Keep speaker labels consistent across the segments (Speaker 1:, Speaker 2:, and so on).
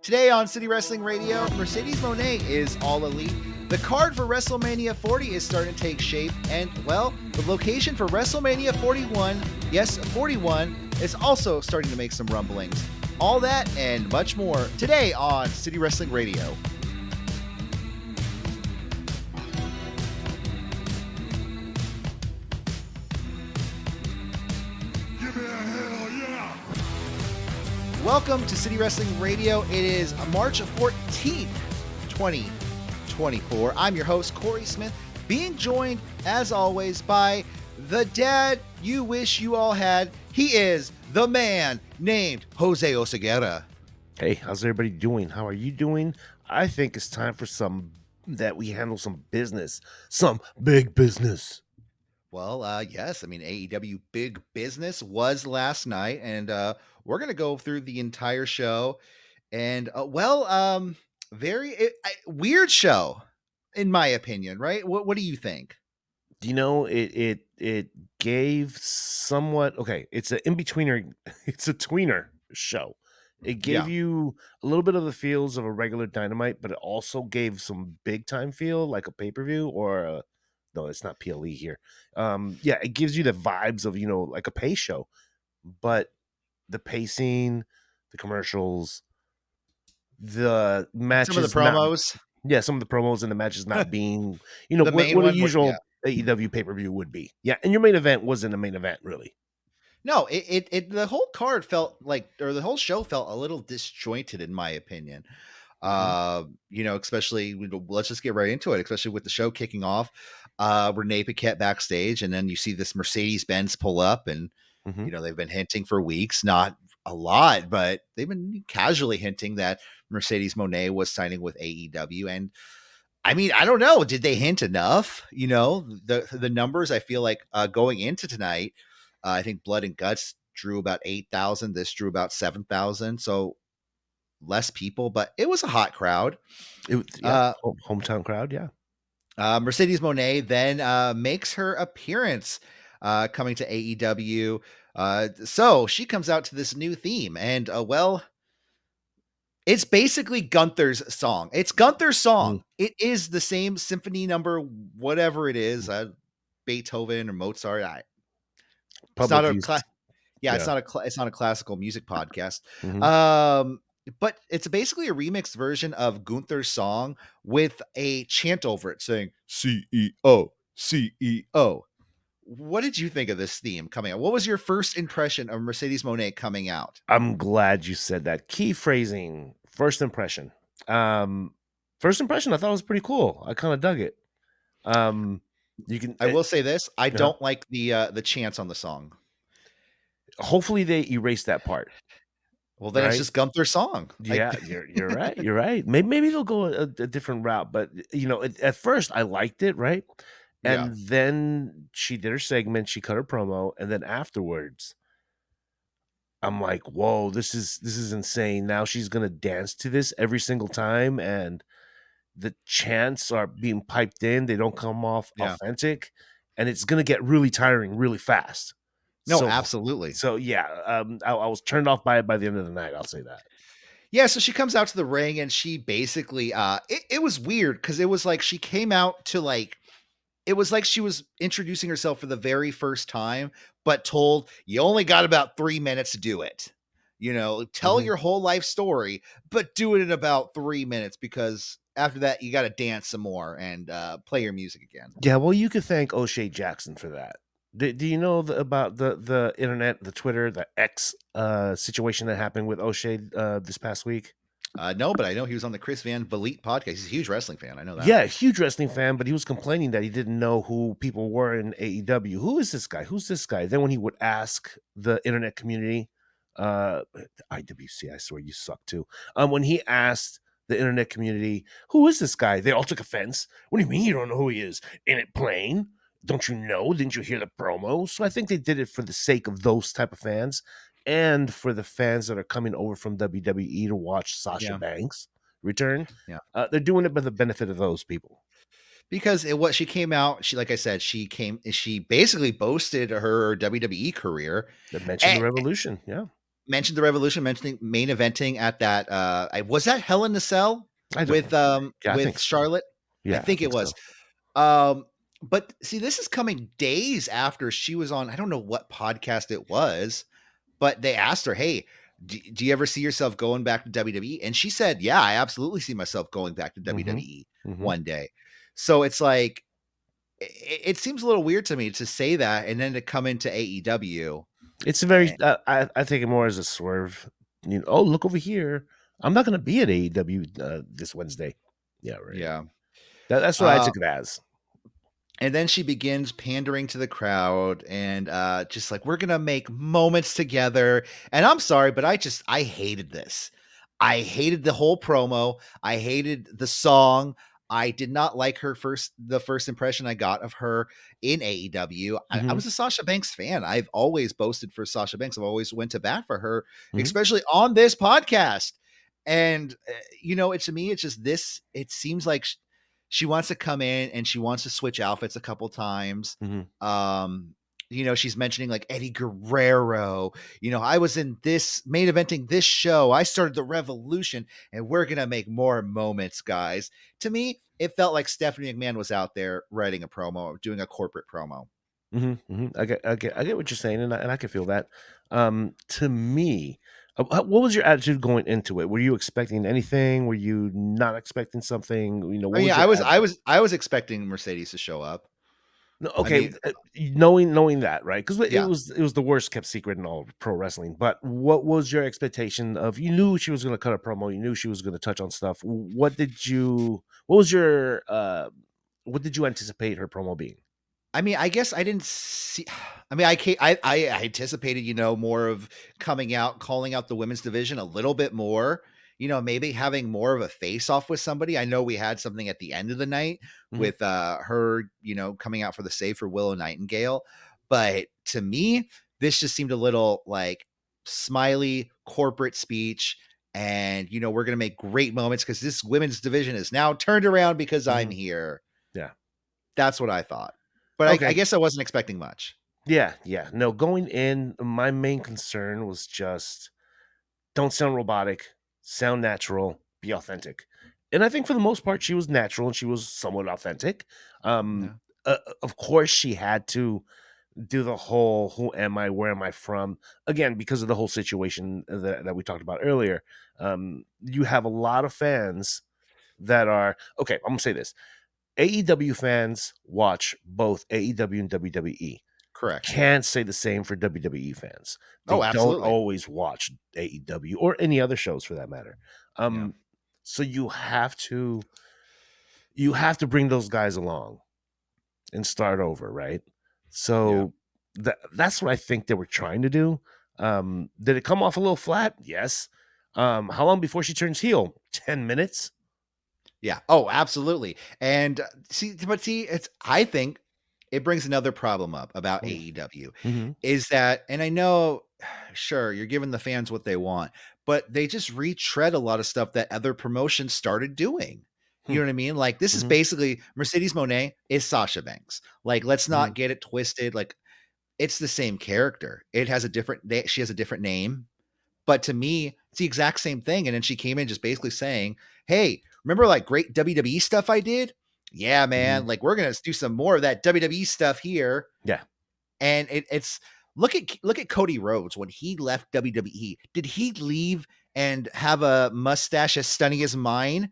Speaker 1: Today on City Wrestling Radio, Mercedes Moné is all elite. The card for WrestleMania 40 is starting to take shape, and, well, the location for WrestleMania 41, yes, 41, is also starting to make some rumblings. All that and much more today on City Wrestling Radio. Welcome to City Wrestling Radio. It is March 14th, 2024. I'm your host, Corey Smith, being joined, as always, by the dad you wish you all had. He is the man named Jose Oseguera.
Speaker 2: Hey, how's everybody doing? How are you doing? I think it's time for we handle some business, some big business.
Speaker 1: Well, yes. I mean, AEW Big Business was last night, and we're going to go through the entire show. And, weird show, in my opinion, right? What do you think?
Speaker 2: You know, it gave somewhat, okay, it's an in-betweener, it's a tweener show. It gave you a little bit of the feels of a regular Dynamite, but it also gave some big-time feel, like a pay-per-view or no, it's not PLE here. It gives you the vibes of, like a pay show, but the pacing, the commercials, the matches,
Speaker 1: some of the promos,
Speaker 2: some of the promos and the matches not being,
Speaker 1: the
Speaker 2: what a usual AEW pay-per-view would be. Yeah, and your main event wasn't a main event, really.
Speaker 1: No, the whole card felt like, or the whole show felt a little disjointed, in my opinion. Especially, let's just get right into it, especially with the show kicking off. Renee Paquette backstage, and then you see this Mercedes-Benz pull up, and they've been hinting for weeks, not a lot, but they've been casually hinting that Mercedes Moné was signing with AEW. And I mean, I don't know, did they hint enough? The numbers, I feel like going into tonight, I think Blood and Guts drew about 8,000. This drew about 7,000. So less people, but it was a hot crowd.
Speaker 2: Hometown crowd. Yeah.
Speaker 1: Mercedes Moné then makes her appearance coming to AEW. So she comes out to this new theme, and it's basically Gunther's song. It's Gunther's song. It is the same symphony number, whatever it is, Beethoven or Mozart. It's not a classical music podcast. But it's basically a remixed version of Gunther's song with a chant over it saying CEO, CEO. What did you think of this theme coming out? What was your first impression of Mercedes Moné coming out?
Speaker 2: I'm glad you said that. Key phrasing, first impression. First impression, I thought it was pretty cool. I kind of dug it.
Speaker 1: I will say this. I don't like the chants on the song.
Speaker 2: Hopefully they erase that part.
Speaker 1: Well, then it's just Gunther's song.
Speaker 2: Yeah, you're right. You're right. Maybe they'll go a different route. But, at first I liked it, right? And then she did her segment. She cut her promo. And then afterwards, I'm like, whoa, this is insane. Now she's going to dance to this every single time. And the chants are being piped in. They don't come off authentic. And it's going to get really tiring really fast.
Speaker 1: No, absolutely.
Speaker 2: So I was turned off by it by the end of the night. I'll say that.
Speaker 1: Yeah, so she comes out to the ring and she basically, it was weird because it was like she came out to it was like she was introducing herself for the very first time, but told you only got about 3 minutes to do it. Tell your whole life story, but do it in about 3 minutes because after that you got to dance some more and play your music again.
Speaker 2: Yeah, well, you could thank O'Shea Jackson for that. Do you know about the internet, the Twitter, the X situation that happened with O'Shea this past week?
Speaker 1: No, but I know he was on the Chris Van Vliet podcast. He's a huge wrestling fan. I know that.
Speaker 2: Yeah, huge wrestling fan, but he was complaining that he didn't know who people were in AEW. Who is this guy? Who's this guy? Then when he would ask the internet community, IWC, I swear you suck too. When he asked the internet community, who is this guy? They all took offense. What do you mean you don't know who he is? Ain't it plain? Don't you know? Didn't you hear the promos? So I think they did it for the sake of those type of fans and for the fans that are coming over from WWE to watch Sasha Banks return.
Speaker 1: Yeah.
Speaker 2: They're doing it for the benefit of those people.
Speaker 1: Because she came out, like I said, she basically boasted her WWE career.
Speaker 2: That mentioned the Revolution. Yeah.
Speaker 1: mentioned the Revolution, mentioning main eventing at that. Was that Hell in a Cell
Speaker 2: I don't know. Yeah, I think
Speaker 1: with
Speaker 2: so.
Speaker 1: Charlotte? I
Speaker 2: Yeah, I
Speaker 1: think it
Speaker 2: think
Speaker 1: was.
Speaker 2: so.
Speaker 1: Um, but see, this is coming days after she was on. I don't know what podcast it was, but they asked her, "Hey, do you ever see yourself going back to WWE?" And she said, "Yeah, I absolutely see myself going back to
Speaker 2: Mhm.
Speaker 1: WWE
Speaker 2: Mhm.
Speaker 1: one day." So it's like it seems a little weird to me to say that and then to come into AEW.
Speaker 2: It's a very
Speaker 1: And
Speaker 2: I take it more as a swerve. Oh, look over here. I'm not gonna be at AEW this Wednesday. Yeah, right.
Speaker 1: yeah.
Speaker 2: That's what I
Speaker 1: Uh,
Speaker 2: took it as.
Speaker 1: and then she begins pandering to the crowd and just like, we're gonna make moments together. And I'm sorry, but I hated this. I hated the whole promo. I hated the song. I did not like the first impression I got of her in AEW. I
Speaker 2: Mhm.
Speaker 1: was a Sasha Banks fan. I've always boasted for Sasha Banks. I've always went to bat for her,
Speaker 2: Mhm.
Speaker 1: especially on this podcast. And it to me, it's just this. It seems like she wants to come in and she wants to switch outfits a couple times.
Speaker 2: Mhm.
Speaker 1: Um, she's mentioning like Eddie Guerrero. I was in this main eventing this show. I started the revolution, and we're gonna make more moments, guys. To me, it felt like Stephanie McMahon was out there writing a promo, doing a corporate promo.
Speaker 2: Mhm. Mhm. I get what you're saying, and I can feel that. To me, what was your attitude going into it? Were you expecting anything? Were you not expecting something?
Speaker 1: I
Speaker 2: What
Speaker 1: mean,
Speaker 2: was your attitude?
Speaker 1: I was expecting Mercedes to show up.
Speaker 2: No,
Speaker 1: I
Speaker 2: okay,
Speaker 1: mean,
Speaker 2: knowing that, right? Because
Speaker 1: yeah.
Speaker 2: it was the worst kept secret in all of pro wrestling. But what was your expectation of? You knew she was going to cut a promo. You knew she was going to touch on stuff. What was your? What did you anticipate her promo being?
Speaker 1: I mean, I guess I didn't see. I mean, I anticipated, more of coming out, calling out the women's division a little bit more. Maybe having more of a face off with somebody. I know we had something at the end of the night
Speaker 2: Mhm.
Speaker 1: with her, coming out for the save for Willow Nightingale. But to me, this just seemed a little like smiley corporate speech. And we're gonna make great moments because this women's division is now turned around because I'm
Speaker 2: Mhm.
Speaker 1: here.
Speaker 2: Yeah.
Speaker 1: That's what I thought. But I
Speaker 2: Okay.
Speaker 1: guess I wasn't expecting much.
Speaker 2: Yeah. Yeah. No, going in, my main concern was just don't sound robotic, sound natural, be authentic. And I think for the most part, she was natural and she was somewhat authentic. Um,
Speaker 1: Yeah.
Speaker 2: of course, she had to do the whole "Who am I? Where am I from?" again because of the whole situation that we talked about earlier. You have a lot of fans that are okay. I'm gonna say this: AEW fans watch both AEW and WWE.
Speaker 1: Correct. Yeah.
Speaker 2: Can't say the same for WWE fans. They
Speaker 1: Oh,
Speaker 2: don't
Speaker 1: absolutely.
Speaker 2: always watch AEW or any other shows for that matter.
Speaker 1: Yeah.
Speaker 2: So you have to bring those guys along and start over, right?
Speaker 1: Yeah.
Speaker 2: So that's what I think they were trying to do. Did it come off a little flat? Yes. How long before she turns heel? 10 minutes.
Speaker 1: Yeah. Oh, absolutely. And see, it's I think it brings another problem up about AEW
Speaker 2: Mm-hmm.
Speaker 1: is that, and I know, sure, you're giving the fans what they want, but they just retread a lot of stuff that other promotions started doing. You know what I mean? Like this is
Speaker 2: Mm-hmm.
Speaker 1: basically Mercedes Monet is Sasha Banks. Like, let's
Speaker 2: Mm-hmm.
Speaker 1: not get it twisted. Like it's the same character. It has a different. She has a different name. But to me, it's the exact same thing. And then she came in just basically saying, "Hey, remember like great WWE stuff I did? Yeah,
Speaker 2: Mm-hmm.
Speaker 1: man. Like we're gonna do some more of that WWE stuff here."
Speaker 2: Yeah.
Speaker 1: And it's look at Cody Rhodes when he left WWE. Did he leave and have a mustache as stunning as mine?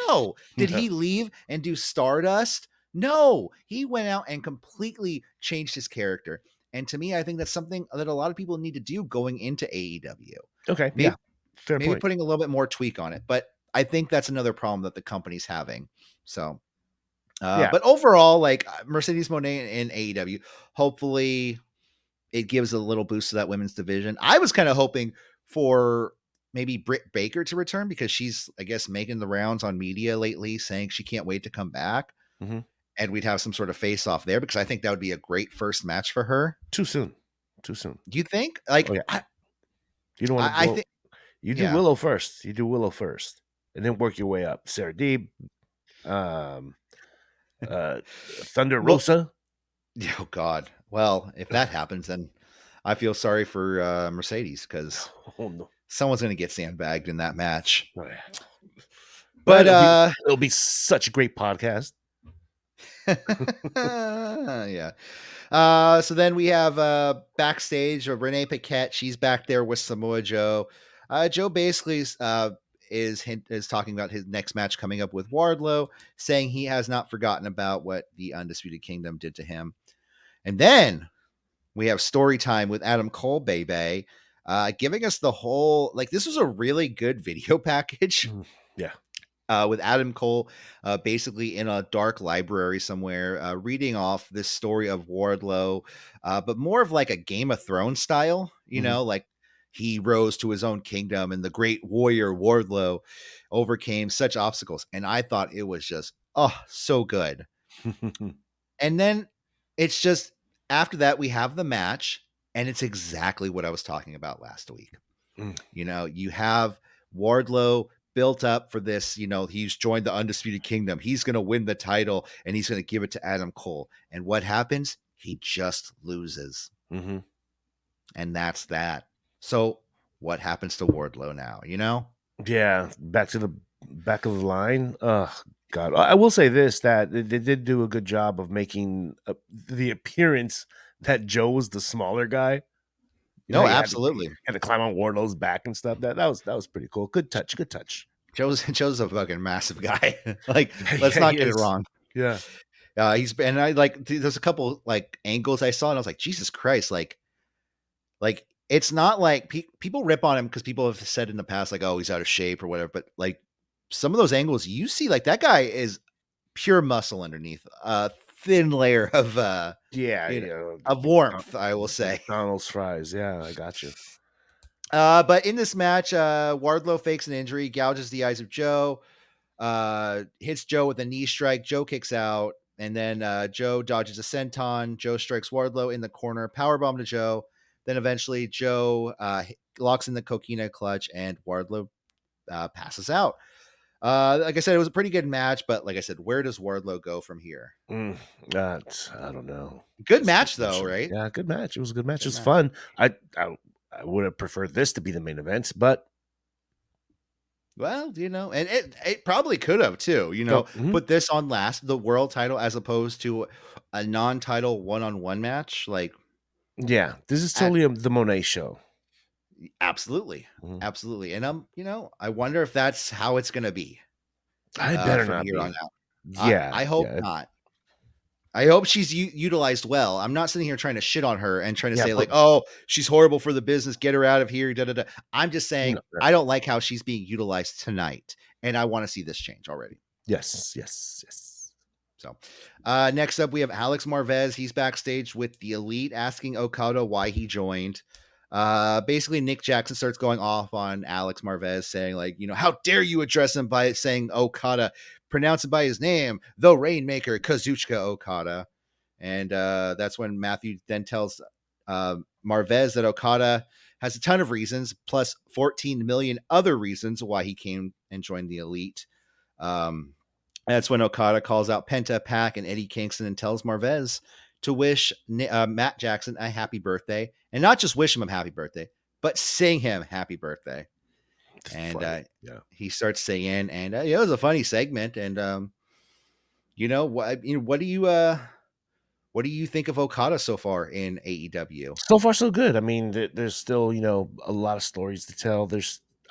Speaker 1: No. Did
Speaker 2: No.
Speaker 1: he leave and do Stardust? No. He went out and completely changed his character. And to me, I think that's something that a lot of people need to do going into AEW.
Speaker 2: Okay. Yeah.
Speaker 1: Maybe
Speaker 2: Fair
Speaker 1: maybe
Speaker 2: point.
Speaker 1: putting a little bit more tweak on it, but I think that's another problem that the company's having. So,
Speaker 2: Yeah.
Speaker 1: but overall, like Mercedes Monet in AEW, hopefully it gives a little boost to that women's division. I was kind of hoping for maybe Britt Baker to return because she's, I guess, making the rounds on media lately, saying she can't wait to come back,
Speaker 2: Mm-hmm.
Speaker 1: and we'd have some sort of face off there because I think that would be a great first match for her.
Speaker 2: Too soon. Too soon.
Speaker 1: Do you think?
Speaker 2: Oh
Speaker 1: Like,
Speaker 2: yeah. You don't want to
Speaker 1: I
Speaker 2: go.
Speaker 1: think,
Speaker 2: You do
Speaker 1: yeah.
Speaker 2: Willow first. You do Willow first, and then work your way up. Sarah Deeb, um, uh, Thunder
Speaker 1: Well,
Speaker 2: Rosa.
Speaker 1: oh God. Well, if that happens, then I feel sorry for Mercedes because
Speaker 2: Oh no.
Speaker 1: someone's going to get sandbagged in that match.
Speaker 2: Oh, yeah. But
Speaker 1: But
Speaker 2: it'll be such a great podcast.
Speaker 1: yeah. So then we have backstage Renee Paquette. She's back there with Samoa Joe. Joe basically is talking about his next match coming up with Wardlow, saying he has not forgotten about what the Undisputed Kingdom did to him. And then we have story time with Adam Cole, baby, giving us the whole like this was a really good video package
Speaker 2: Yeah.
Speaker 1: with Adam Cole basically in a dark library somewhere, reading off this story of Wardlow, but more of like a Game of Thrones style, like he rose to his own kingdom and the great warrior Wardlow overcame such obstacles. And I thought it was just, oh, so good. And then it's just after that, we have the match, and it's exactly what I was talking about last week.
Speaker 2: Mm.
Speaker 1: You have Wardlow built up for this. He's joined the Undisputed Kingdom. He's going to win the title, and he's going to give it to Adam Cole. And what happens? He just loses.
Speaker 2: Mm-hmm.
Speaker 1: And that's that. So what happens to Wardlow now?
Speaker 2: Yeah, back to the back of the line. God, I will say this: that they did do a good job of making the appearance that Joe was the smaller guy.
Speaker 1: No,
Speaker 2: He
Speaker 1: absolutely.
Speaker 2: had to climb on Wardlow's back and stuff. That was pretty cool. Good touch. Good touch.
Speaker 1: Joe's a fucking massive guy. Like, let's not get it wrong.
Speaker 2: Yeah.
Speaker 1: There's a couple like angles I saw, and I was like, Jesus Christ, like it's not like people rip on him because people have said in the past, like, oh, he's out of shape or whatever. But like some of those angles you see, like that guy is pure muscle underneath a thin layer of of warmth, I will say.
Speaker 2: McDonald's fries. Yeah, I got you.
Speaker 1: But in this match, Wardlow fakes an injury, gouges the eyes of Joe, hits Joe with a knee strike. Joe kicks out, and then Joe dodges a senton. Joe strikes Wardlow in the corner, powerbomb to Joe. Then eventually Joe locks in the coquina clutch, and Wardlow passes out. Like I said, it was a pretty good match, but like I said, where does Wardlow go from here?
Speaker 2: I don't know.
Speaker 1: Good match though, right?
Speaker 2: Yeah, good match. It was a good match.
Speaker 1: Good
Speaker 2: It was
Speaker 1: match.
Speaker 2: fun. I would have preferred this to be the main event, but
Speaker 1: well, and it probably could have too, put this on the world title as opposed to a non-title one-on-one match. Like,
Speaker 2: yeah, this is totally the Moné show.
Speaker 1: Absolutely. Absolutely. And I wonder if that's how it's gonna be.
Speaker 2: I better
Speaker 1: from
Speaker 2: not
Speaker 1: here
Speaker 2: be.
Speaker 1: on out.
Speaker 2: Yeah.
Speaker 1: I hope not. I hope she's utilized well. I'm not sitting here trying to shit on her and trying to say like, oh, she's horrible for the business. Get her out of here. Da, da, da. I'm just saying I don't like how she's being utilized tonight, and I want to see this change already.
Speaker 2: Yes.
Speaker 1: So next up, we have Alex Marvez. He's backstage with the Elite asking Okada why he joined. Basically, Nick Jackson starts going off on Alex Marvez, saying like, how dare you address him by saying Okada, pronounce it by his name, the Rainmaker, Kazuchika Okada. And that's when Matthew then tells Marvez that Okada has a ton of reasons, plus 14 million other reasons why he came and joined the Elite. That's when Okada calls out Penta, Pac, and Eddie Kingston and tells Marvez to wish Matt Jackson a happy birthday, and not just wish him a happy birthday, but sing him happy birthday. And he starts singing, and it was a funny segment. And what do you think of Okada so far in AEW?
Speaker 2: So far, so good. I mean, there's still a lot of stories to tell.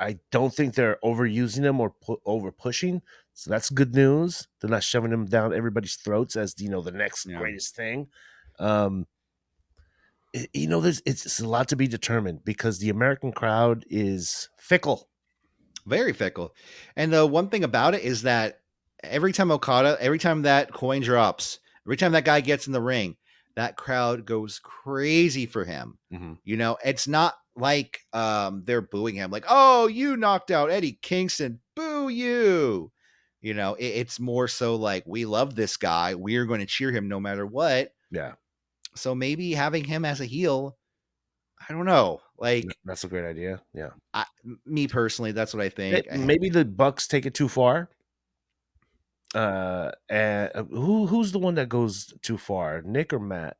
Speaker 2: I don't think they're overusing them or over pushing, so that's good news. They're not shoving them down everybody's throats as the next greatest thing. It's a lot to be determined because the American crowd is fickle,
Speaker 1: very fickle. And the one thing about it is that every time that coin drops, every time that guy gets in the ring, that crowd goes crazy for him. It's not like they're booing him like, oh, you knocked out Eddie Kingston, boo you. It's more so like, we love this guy, we're going to cheer him no matter what.
Speaker 2: Yeah.
Speaker 1: So maybe having him as a heel, I don't know, like,
Speaker 2: that's a great idea. Yeah.
Speaker 1: Me personally, that's what I think.
Speaker 2: Maybe the Bucks take it too far. And who's the one that goes too far, Nick or Matt?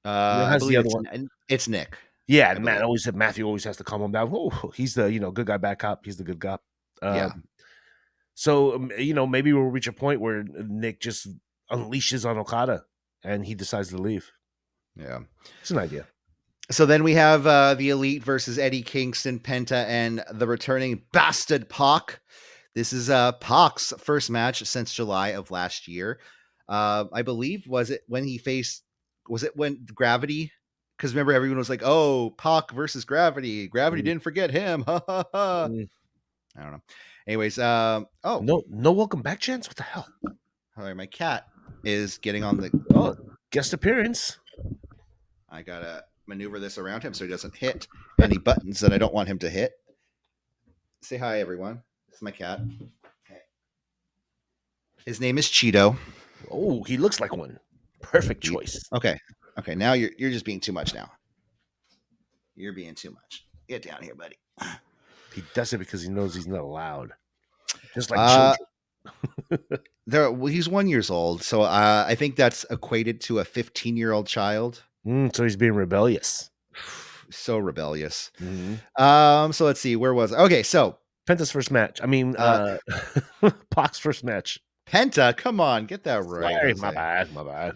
Speaker 1: I believe the other one. It's Nick,
Speaker 2: Yeah,
Speaker 1: I
Speaker 2: and
Speaker 1: believe.
Speaker 2: Matthew always has to calm him down. Oh, he's the good guy, bad cop. He's the good cop.
Speaker 1: Yeah,
Speaker 2: So maybe we'll reach a point where Nick just unleashes on Okada, and he decides to leave.
Speaker 1: yeah.
Speaker 2: It's an idea.
Speaker 1: So then we have the Elite versus Eddie Kingston, Penta, and the returning Bastard Pac. This is Pac's first match since July of last year. I believe was it when Gravity? Because remember everyone was like, "Oh, Pac versus Gravity. Gravity
Speaker 2: Mm,
Speaker 1: didn't forget him." Ha ha ha.
Speaker 2: mm.
Speaker 1: I don't know. Anyways, oh,
Speaker 2: No welcome back chance. What the hell?
Speaker 1: sorry, my cat is getting on the.
Speaker 2: Oh, guest appearance.
Speaker 1: I gotta maneuver this around him so he doesn't hit any buttons that I don't want him to hit. Say hi, everyone. This is my cat. Okay. His name is Cheeto.
Speaker 2: Oh, he looks like one. Perfect choice.
Speaker 1: Okay. Okay. Now you're just being too much now. You're being too much. Get down here, buddy.
Speaker 2: He does it because he knows he's not allowed. Just like
Speaker 1: Uh
Speaker 2: children.
Speaker 1: he's 1 years old, so I think that's equated to a 15-year-old child.
Speaker 2: So he's being rebellious.
Speaker 1: So rebellious.
Speaker 2: Mm-hmm.
Speaker 1: So let's see, where was I? Okay, so
Speaker 2: Penta's first match. I mean, Pac's first match.
Speaker 1: Penta, come on, get that right,
Speaker 2: Sorry,
Speaker 1: Jose.
Speaker 2: my bad.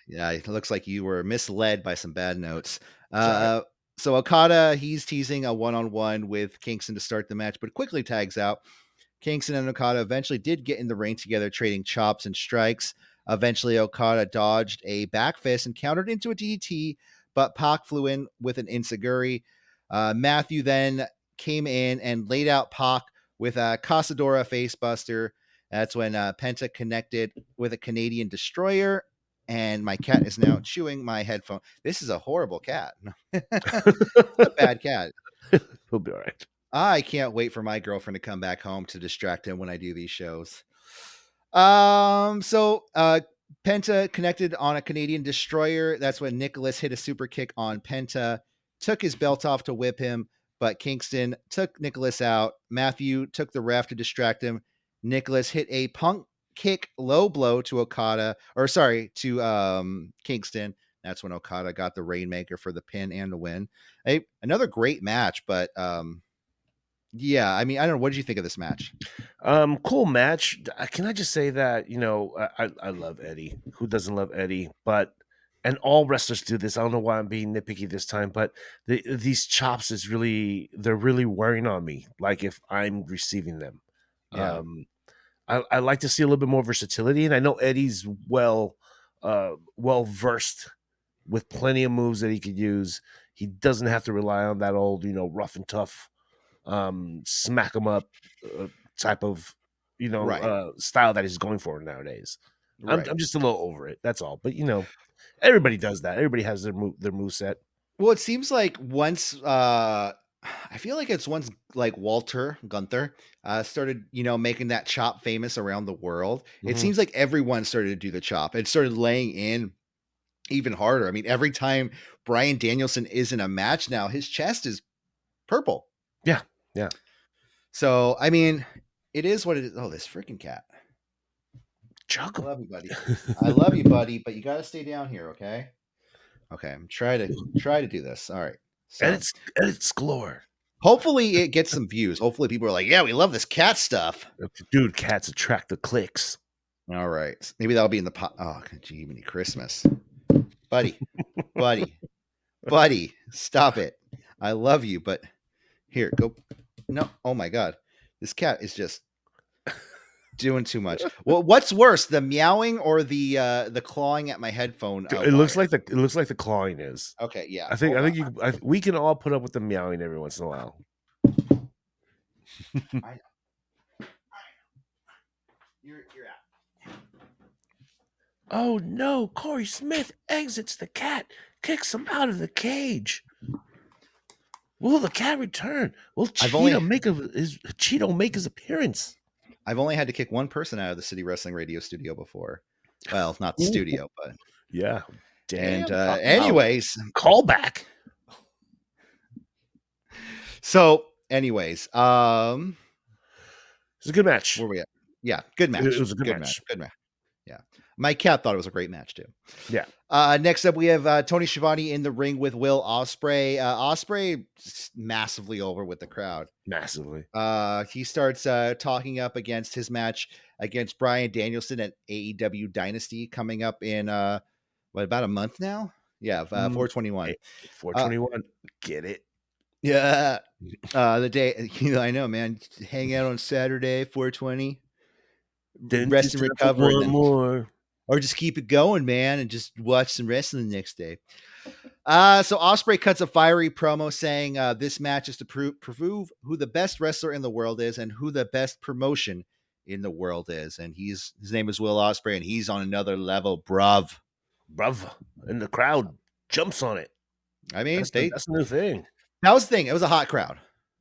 Speaker 1: Yeah, it looks like you were misled by some bad notes.
Speaker 2: Sorry.
Speaker 1: So Okada, he's teasing a one-on-one with Kingston to start the match, but quickly tags out. Kingston and Okada eventually did get in the ring together, trading chops and strikes. Eventually, Okada dodged a back fist and countered into a DDT, but Pac flew in with an Insiguri. Matthew then came in and laid out Pac with a Casadora facebuster. That's when Penta connected with a Canadian destroyer, and my cat is now chewing my headphone. This is a horrible cat. A bad cat.
Speaker 2: He'll be all right.
Speaker 1: I can't wait for my girlfriend to come back home to distract him when I do these shows. So Penta connected on a Canadian destroyer. That's when Nicholas hit a super kick on Penta, took his belt off to whip him, but Kingston took Nicholas out. Matthew took the ref to distract him. Nicholas hit a punk kick low blow to Kingston. That's when Okada got the Rainmaker for the pin and the win. Another great match, but yeah, I mean, I don't know. What did you think of this match?
Speaker 2: Cool match. Can I just say that I love Eddie. Who doesn't love Eddie? And all wrestlers do this. I don't know why I'm being nitpicky this time, but these chops they're really wearing on me. Like if I'm receiving them,
Speaker 1: Yeah.
Speaker 2: I like to see a little bit more versatility, and I know Eddie's well versed with plenty of moves that he could use. He doesn't have to rely on that old rough and tough smack 'em up type of
Speaker 1: Right.
Speaker 2: style that he's going for nowadays.
Speaker 1: Right.
Speaker 2: I'm just a little over it. That's all. But everybody does that. Everybody has their move set.
Speaker 1: Well, it seems like once I feel like it's once like Walter Gunther started, making that chop famous around the world. It
Speaker 2: Mhm.
Speaker 1: seems like everyone started to do the chop. It started laying in even harder. I mean, every time Brian Danielson is in a match now, his chest is purple.
Speaker 2: Yeah, yeah.
Speaker 1: So, I mean, it is what it is. Oh, this freaking cat.
Speaker 2: Chug
Speaker 1: I
Speaker 2: 'em.
Speaker 1: love you, buddy. I love you, buddy, but you got to stay down here, okay? Okay, I'm try to do this. All right. So,
Speaker 2: Edits galore.
Speaker 1: hopefully it gets some views. Hopefully people are like, "Yeah, we love this cat stuff."
Speaker 2: Dude, cats attract the clicks.
Speaker 1: All right. Maybe that'll be in the pot. Oh, gee, many Christmas. Buddy. Buddy. Buddy, stop it. I love you, but here, go. No. Oh my god. This cat is just doing too much. Well, what's worse, the meowing or the clawing at my headphone
Speaker 2: It looks
Speaker 1: wire?
Speaker 2: like the clawing is.
Speaker 1: Okay, yeah.
Speaker 2: I
Speaker 1: Hold on.
Speaker 2: think we can all put up with the meowing every once in a while.
Speaker 1: I know. You're out.
Speaker 2: Oh no, Corey Smith exits the cat, kicks him out of the cage. Will the cat return? Will Cheeto make his appearance?
Speaker 1: I've only had to kick one person out of the City Wrestling Radio studio before. Well, not the
Speaker 2: Ooh,
Speaker 1: studio, but
Speaker 2: yeah.
Speaker 1: and
Speaker 2: Damn. Talk about
Speaker 1: anyways,
Speaker 2: callback.
Speaker 1: so anyways,
Speaker 2: It's a good match.
Speaker 1: where we at? Yeah, good
Speaker 2: It
Speaker 1: match.
Speaker 2: was a good
Speaker 1: Good match.
Speaker 2: match.
Speaker 1: Good match. Yeah. My cat thought it was a great match too.
Speaker 2: Yeah.
Speaker 1: Next up, we have Tony Schiavone in the ring with Will Ospreay. Ospreay massively over with the crowd.
Speaker 2: Massively.
Speaker 1: He starts talking up against his match against Bryan Danielson at AEW Dynasty coming up in about a month now? Yeah, 421.
Speaker 2: 421. Get it?
Speaker 1: Yeah. The day, I know, man. Hang out on Saturday, 420,
Speaker 2: Then
Speaker 1: rest
Speaker 2: just
Speaker 1: and
Speaker 2: try for
Speaker 1: recover, and
Speaker 2: one
Speaker 1: then
Speaker 2: more.
Speaker 1: or just keep it going, man, and just watch some wrestling the next day. So Ospreay cuts a fiery promo saying this match is to prove who the best wrestler in the world is and who the best promotion in the world is. And his name is Will Ospreay, and he's on another level, bruv.
Speaker 2: Bruv. And the crowd jumps on it.
Speaker 1: I mean,
Speaker 2: That's a new thing.
Speaker 1: that was the thing. It was a hot crowd.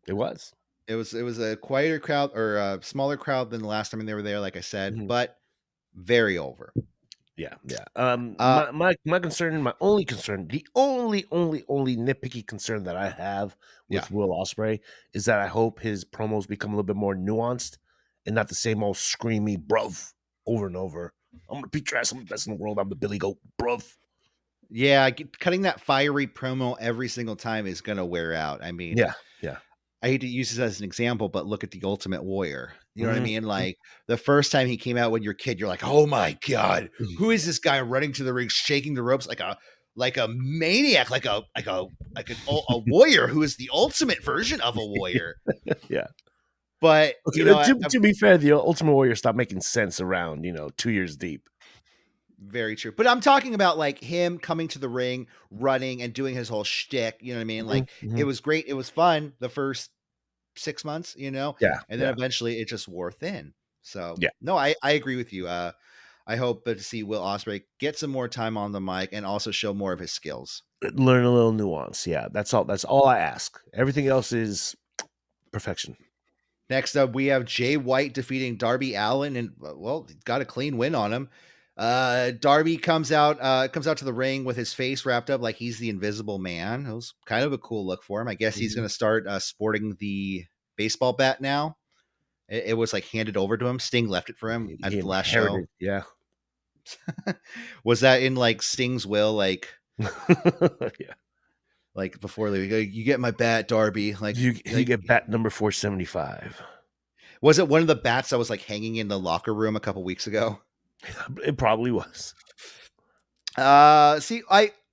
Speaker 2: It was.
Speaker 1: It was a quieter crowd or a smaller crowd than the last time they were there, like I said, but very over.
Speaker 2: Yeah.
Speaker 1: Uh,
Speaker 2: My concern, my only concern, the only nitpicky concern that I have with Will Ospreay is that I hope his promos become a little bit more nuanced and not the same old screamy bruv over and over. I'm gonna beat your ass. I'm the best in the world. I'm the Billy Goat, bruv.
Speaker 1: yeah, cutting that fiery promo every single time is gonna wear out. I mean,
Speaker 2: Yeah.
Speaker 1: I hate to use this as an example, but look at the Ultimate Warrior. You know what I
Speaker 2: Mhm.
Speaker 1: mean? Like the first time he came out when you're a kid, you're like, "Oh my god, who is this guy running to the ring, shaking the ropes like a maniac, like a warrior who is the ultimate version of a warrior."
Speaker 2: Yeah.
Speaker 1: But
Speaker 2: To be fair, the Ultimate Warrior stopped making sense around 2 years deep.
Speaker 1: very true. But I'm talking about like him coming to the ring, running, and doing his whole shtick. You know what I mean? Like it was great. It was fun the first 6 months,
Speaker 2: Yeah.
Speaker 1: and then eventually it just wore thin. So
Speaker 2: Yeah.
Speaker 1: no, I agree with you. I hope to see Will Ospreay get some more time on the mic and also show more of his skills.
Speaker 2: Learn a little nuance. Yeah, that's all I ask. Everything else is perfection.
Speaker 1: Next up, we have Jay White defeating Darby Allin, and well, got a clean win on him. Darby comes out to the ring with his face wrapped up like he's the Invisible Man. It was kind of a cool look for him. I guess he's going to start sporting the baseball bat now. It was like handed over to him. Sting left it for him at the last show.
Speaker 2: Yeah.
Speaker 1: Was that in like Sting's will? Like,
Speaker 2: Yeah.
Speaker 1: like before they go, you get my bat, Darby. Like
Speaker 2: You get bat number 475.
Speaker 1: Was it one of the bats that was like hanging in the locker room a couple weeks ago?
Speaker 2: It probably was.
Speaker 1: See,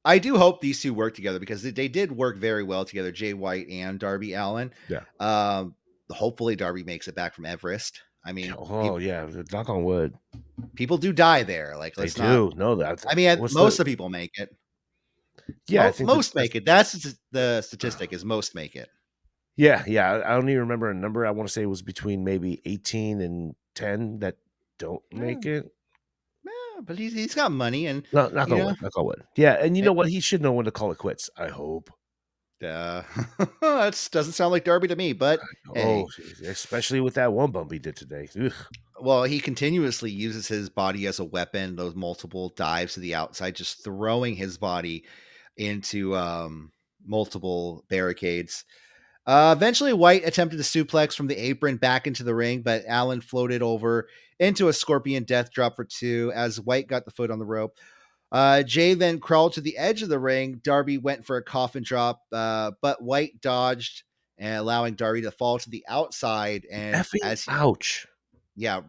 Speaker 1: I do hope these two work together because they did work very well together, Jay White and Darby Allin.
Speaker 2: Yeah.
Speaker 1: Hopefully Darby makes it back from Everest. I mean,
Speaker 2: yeah, knock on wood.
Speaker 1: People do die there. Like,
Speaker 2: They do. No, that's.
Speaker 1: I mean, most of the people make it.
Speaker 2: Yeah, I
Speaker 1: think most make it. That's the statistic is most make it.
Speaker 2: Yeah. I don't even remember a number. I want to say it was between maybe 18 and 10 that don't make it.
Speaker 1: Yeah, but he's got money and
Speaker 2: knock on wood. Yeah, and you know what? He should know when to call it quits. I hope.
Speaker 1: That doesn't sound like Darby to me, but hey.
Speaker 2: Especially with that one bump he did today. Ugh.
Speaker 1: Well, he continuously uses his body as a weapon, those multiple dives to the outside, just throwing his body into multiple barricades. Eventually, White attempted to suplex from the apron back into the ring, but Allen floated over into a scorpion death drop for 2 as White got the foot on the rope. Jay then crawled to the edge of the ring. Darby went for a coffin drop, but White dodged, and allowing Darby to fall to the outside. And
Speaker 2: ouch.
Speaker 1: Yeah,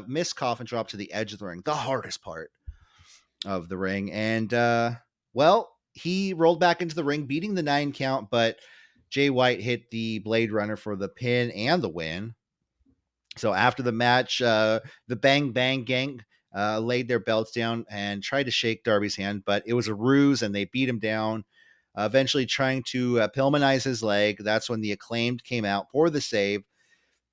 Speaker 1: missed coffin drop to the edge of the ring, the hardest part of the ring. And well, he rolled back into the ring, beating the 9 count, but Jay White hit the Blade Runner for the pin and the win. So after the match, the Bang Bang Gang laid their belts down and tried to shake Darby's hand, but it was a ruse and they beat him down, eventually trying to Pillmanize his leg. That's when the Acclaimed came out for the save.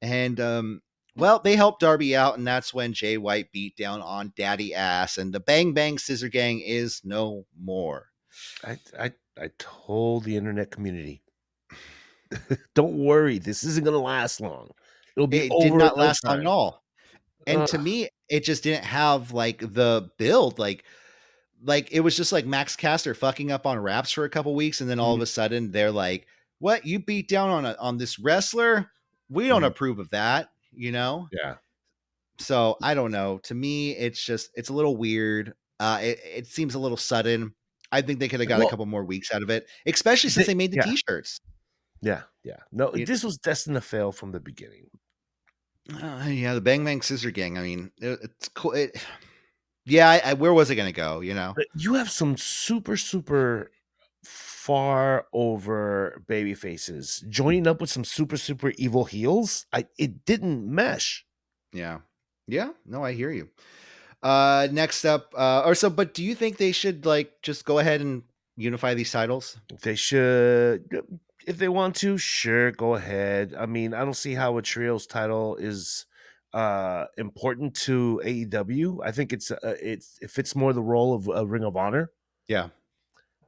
Speaker 1: And well, they helped Darby out, and that's when Jay White beat down on Daddy Ass, and the Bang Bang Scissor Gang is no more.
Speaker 2: I told the internet community, don't worry, this isn't going to last long.
Speaker 1: It did not last long at all. And to me, it just didn't have like the build. Like it was just like Max Caster fucking up on raps for a couple weeks, and then all of a sudden they're like, "What? You beat down on this wrestler? We don't approve of that." You know?
Speaker 2: Yeah.
Speaker 1: So I don't know. To me, it's a little weird. It seems a little sudden. I think they could have got a
Speaker 2: Well,
Speaker 1: couple more weeks out of it, especially since they made the
Speaker 2: yeah,
Speaker 1: t-shirts.
Speaker 2: yeah. No,
Speaker 1: You,
Speaker 2: this was destined to fail from the beginning.
Speaker 1: yeah, the Bang Bang Scissor Gang. I mean, it's cool. Yeah, where was it going to go? You know?
Speaker 2: But you have some super far over baby faces joining up with some super evil heels. It didn't mesh.
Speaker 1: Yeah, yeah. No, I hear you. Next up, but do you think they should like just go ahead and unify these titles?
Speaker 2: They should, if they want to, sure, go ahead. I mean, I don't see how a trios title is important to AEW. I think it fits more the role of a Ring of Honor.
Speaker 1: Yeah,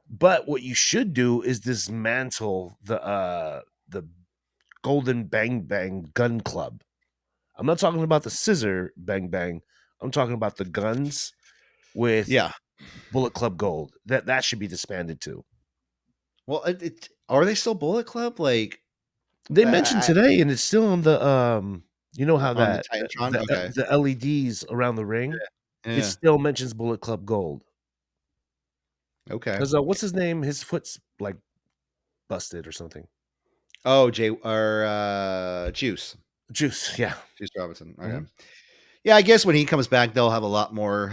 Speaker 2: But what you should do is dismantle the Golden Bang Bang Gun Club. I'm not talking about the Scissor Bang Bang. I'm talking about the guns with
Speaker 1: yeah.
Speaker 2: Bullet Club Gold. That should be disbanded too.
Speaker 1: Well, are they still Bullet Club? Like,
Speaker 2: They mentioned today, and it's still on the you know how
Speaker 1: on the
Speaker 2: that
Speaker 1: Titantron? Okay.
Speaker 2: the LEDs around the ring, it
Speaker 1: Yeah.
Speaker 2: still mentions Bullet Club Gold.
Speaker 1: Okay.
Speaker 2: Because what's his name? His foot's like busted or something.
Speaker 1: Oh, Jay or Juice.
Speaker 2: Juice, yeah.
Speaker 1: Juice Robinson. Okay.
Speaker 2: Mhm.
Speaker 1: Yeah, I guess when he comes back, they'll have a lot more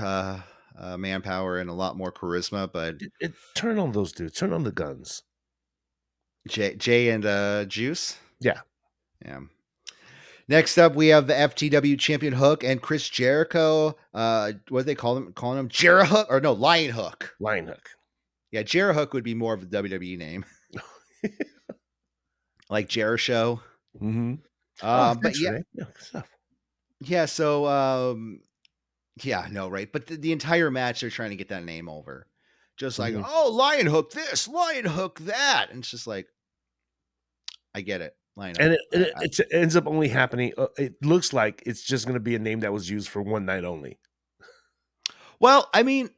Speaker 1: manpower and a lot more charisma. But
Speaker 2: Turn on those dudes. Turn on the guns.
Speaker 1: Jay and Juice.
Speaker 2: Yeah,
Speaker 1: Yeah. Next up, we have the FTW champion Hook and Chris Jericho. What do they call him? Calling him Jera Hook or no Lion Hook?
Speaker 2: Lion Hook.
Speaker 1: Yeah, Jera Hook would be more of a WWE name, like Jericho.
Speaker 2: Mm-hmm. Oh,
Speaker 1: But
Speaker 2: thanks,
Speaker 1: yeah,
Speaker 2: Renee. Yeah, good stuff.
Speaker 1: yeah. So yeah, no, right. But the entire match, they're trying to get that name over, just like
Speaker 2: Mhm.
Speaker 1: oh, Lion Hook this, Lion Hook that, and it's just like I get it, Lion
Speaker 2: And
Speaker 1: Hook.
Speaker 2: it ends up only happening. It looks like it's just going to be a name that was used for one night only.
Speaker 1: Well, I mean,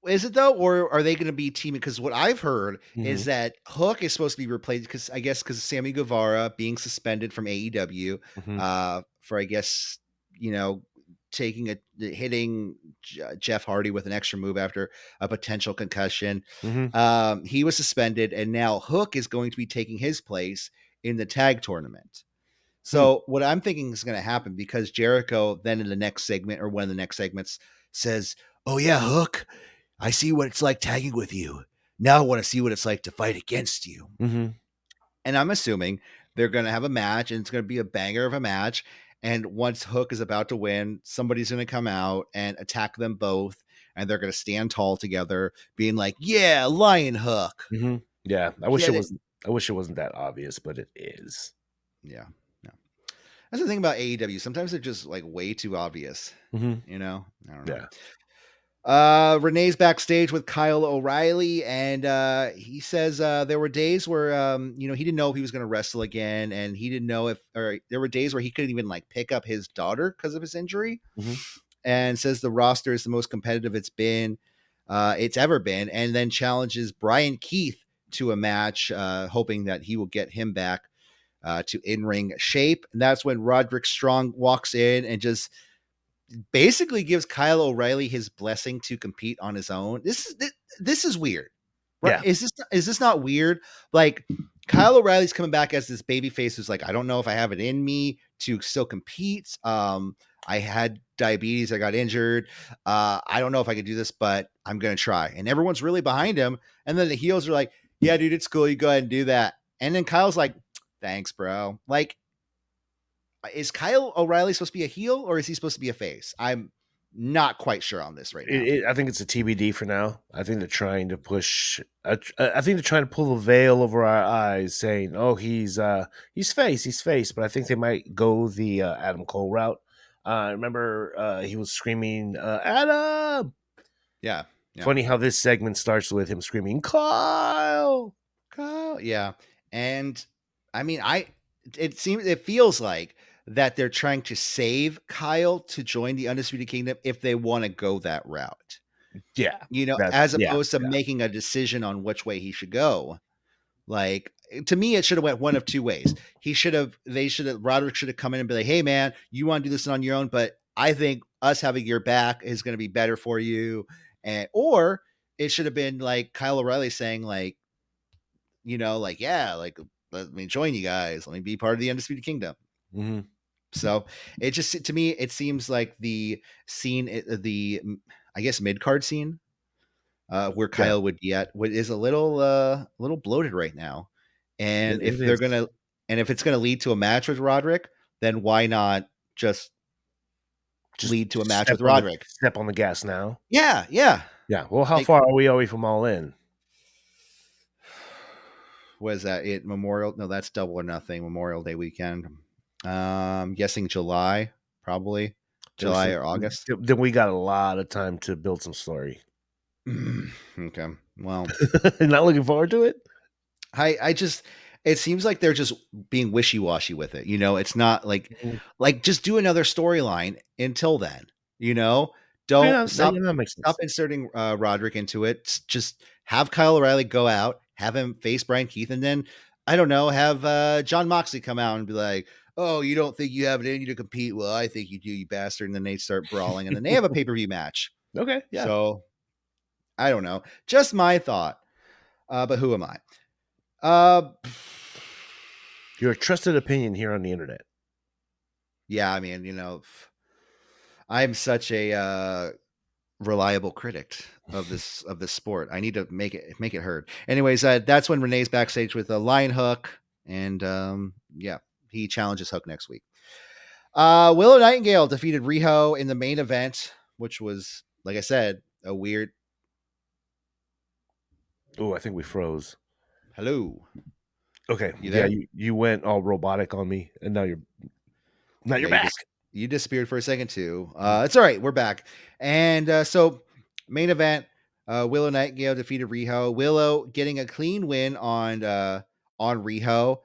Speaker 1: is it though, or are they going to be teaming? Because what I've heard is
Speaker 2: Mhm.
Speaker 1: that Hook is supposed to be replaced because I guess because Sammy Guevara being suspended from AEW,
Speaker 2: Mhm.
Speaker 1: for I guess you know hitting Jeff Hardy with an extra move after a potential concussion.
Speaker 2: Mhm.
Speaker 1: He was suspended, and now Hook is going to be taking his place in the tag tournament.
Speaker 2: Hmm.
Speaker 1: So what I'm thinking is going to happen because Jericho then in the next segment or one of the next segments says, "Oh yeah, Hook, I see what it's like tagging with you. Now I want to see what it's like to fight against you."
Speaker 2: Mhm.
Speaker 1: And I'm assuming they're going to have a match and it's going to be a banger of a match. And once Hook is about to win, somebody's going to come out and attack them both. And they're going to stand tall together, being like, "Yeah, Lion Hook."
Speaker 2: Mhm. Yeah,
Speaker 1: Get it?
Speaker 2: I wish it wasn't that obvious, but it is.
Speaker 1: Yeah. No. That's the thing about AEW. Sometimes they're just like way too obvious.
Speaker 2: Mhm.
Speaker 1: You know? I don't know.
Speaker 2: Yeah.
Speaker 1: Renee's backstage with Kyle O'Reilly, and he says there were days where he didn't know if he was going to wrestle again, and he didn't know if, or there were days where he couldn't even like pick up his daughter because of his injury,
Speaker 2: Mhm.
Speaker 1: and says the roster is the most competitive it's ever been, and then challenges Brian Keith to a match, hoping that he will get him back to in-ring shape. And that's when Roderick Strong walks in and just basically gives Kyle O'Reilly his blessing to compete on his own. This is weird, right?
Speaker 2: Yeah.
Speaker 1: Is this not weird? Like Kyle O'Reilly's coming back as this baby face who's like, I don't know if I have it in me to still compete. I had diabetes, I got injured. I don't know if I could do this, but I'm gonna try. And everyone's really behind him. And then the heels are like, yeah, dude, it's cool. You go ahead and do that. And then Kyle's like, thanks, bro. Like, is Kyle O'Reilly supposed to be a heel or is he supposed to be a face? I'm not quite sure on this right now.
Speaker 2: I think it's a TBD for now. I think they're trying to push. I think they're trying to pull the veil over our eyes, saying, "Oh, he's face." But I think they might go the Adam Cole route. Remember, he was screaming, "Adam!"
Speaker 1: Yeah. Yeah.
Speaker 2: Funny how this segment starts with him screaming, "Kyle!"
Speaker 1: Kyle. Yeah. And I mean, it feels like that they're trying to save Kyle to join the Undisputed Kingdom if they want to go that route,
Speaker 2: Yeah,
Speaker 1: as
Speaker 2: yeah,
Speaker 1: opposed to
Speaker 2: yeah.
Speaker 1: making a decision on which way he should go. Like, to me, it should have went one of two ways. Roderick should have come in and be like, hey man, you want to do this on your own, but I think us having your back is going to be better for you. Or it should have been like Kyle O'Reilly saying like, like, yeah, like, let me join you guys. Let me be part of the Undisputed Kingdom.
Speaker 2: Mm-hmm.
Speaker 1: So it just, to me, it seems like the scene, I guess, mid card scene, where
Speaker 2: Yeah,
Speaker 1: Kyle would be at, is a little bloated right now. And
Speaker 2: it is.
Speaker 1: if it's gonna lead to a match with Roderick, then why not just
Speaker 2: Just
Speaker 1: lead to a match with Roderick?
Speaker 2: step on the gas now.
Speaker 1: Yeah, yeah.
Speaker 2: Yeah. Well, how
Speaker 1: Like,
Speaker 2: far are we from All In?
Speaker 1: was that it? Memorial? No, that's Double or Nothing. Memorial Day weekend. Guessing July, probably July or August.
Speaker 2: Then we got a lot of time to build some story.
Speaker 1: Okay. Well,
Speaker 2: Not looking forward to it.
Speaker 1: I just, it seems like they're just being wishy-washy with it. It's not like
Speaker 2: Mhm.
Speaker 1: just do another storyline until then.
Speaker 2: Yeah,
Speaker 1: Don't
Speaker 2: that makes
Speaker 1: stop
Speaker 2: sense.
Speaker 1: inserting Roderick into it. Just have Kyle O'Reilly go out, have him face Brian Keith, and then I don't know, have John Moxley come out and be like, "Oh, you don't think you have it in you to compete? Well, I think you do, you bastard." And then they start brawling, and then they have a pay-per-view match.
Speaker 2: Okay, yeah.
Speaker 1: So I don't know. Just my thought. But who am I? Uh,
Speaker 2: Your trusted opinion here on the internet.
Speaker 1: yeah, I mean, I'm such a reliable critic of this sport. I need to make it heard. Anyways, that's when Renee's backstage with a lion hook, and yeah, he challenges Hook next week. Willow Nightingale defeated Riho in the main event, which was, like I said, a weird.
Speaker 2: Oh, I think we froze.
Speaker 1: Hello,
Speaker 2: Okay,
Speaker 1: you
Speaker 2: yeah,
Speaker 1: there?
Speaker 2: you went all robotic on me, and now you're
Speaker 1: Yeah,
Speaker 2: back.
Speaker 1: you disappeared for a second too. It's all right. We're back. And so main event, Willow Nightingale defeated Riho. Willow getting a clean win on Riho,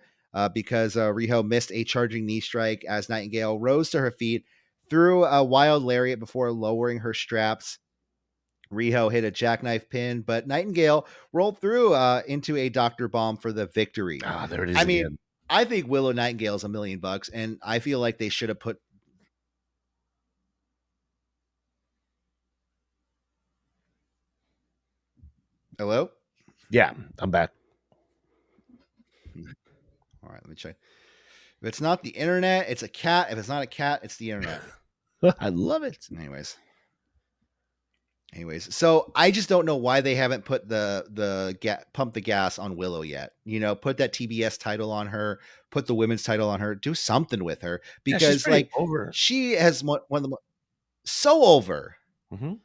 Speaker 1: because Riho missed a charging knee strike as Nightingale rose to her feet, threw a wild lariat before lowering her straps. Riho hit a jackknife pin, but Nightingale rolled through into a Doctor Bomb for the victory.
Speaker 2: Ah, there it is
Speaker 1: I mean,
Speaker 2: again.
Speaker 1: I think Willow Nightingale is $1 million, and I feel like they should have put. Hello?
Speaker 2: Yeah, I'm back.
Speaker 1: All right, let me check. If it's not the internet, it's a cat. If it's not a cat, it's the internet.
Speaker 2: I love it.
Speaker 1: Anyways, so I just don't know why they haven't put pump the gas on Willow yet. Put that TBS title on her, put the women's title on her, do something with her,
Speaker 2: Yeah, she's
Speaker 1: because
Speaker 2: pretty over.
Speaker 1: she has one of the so over,
Speaker 2: Mhm.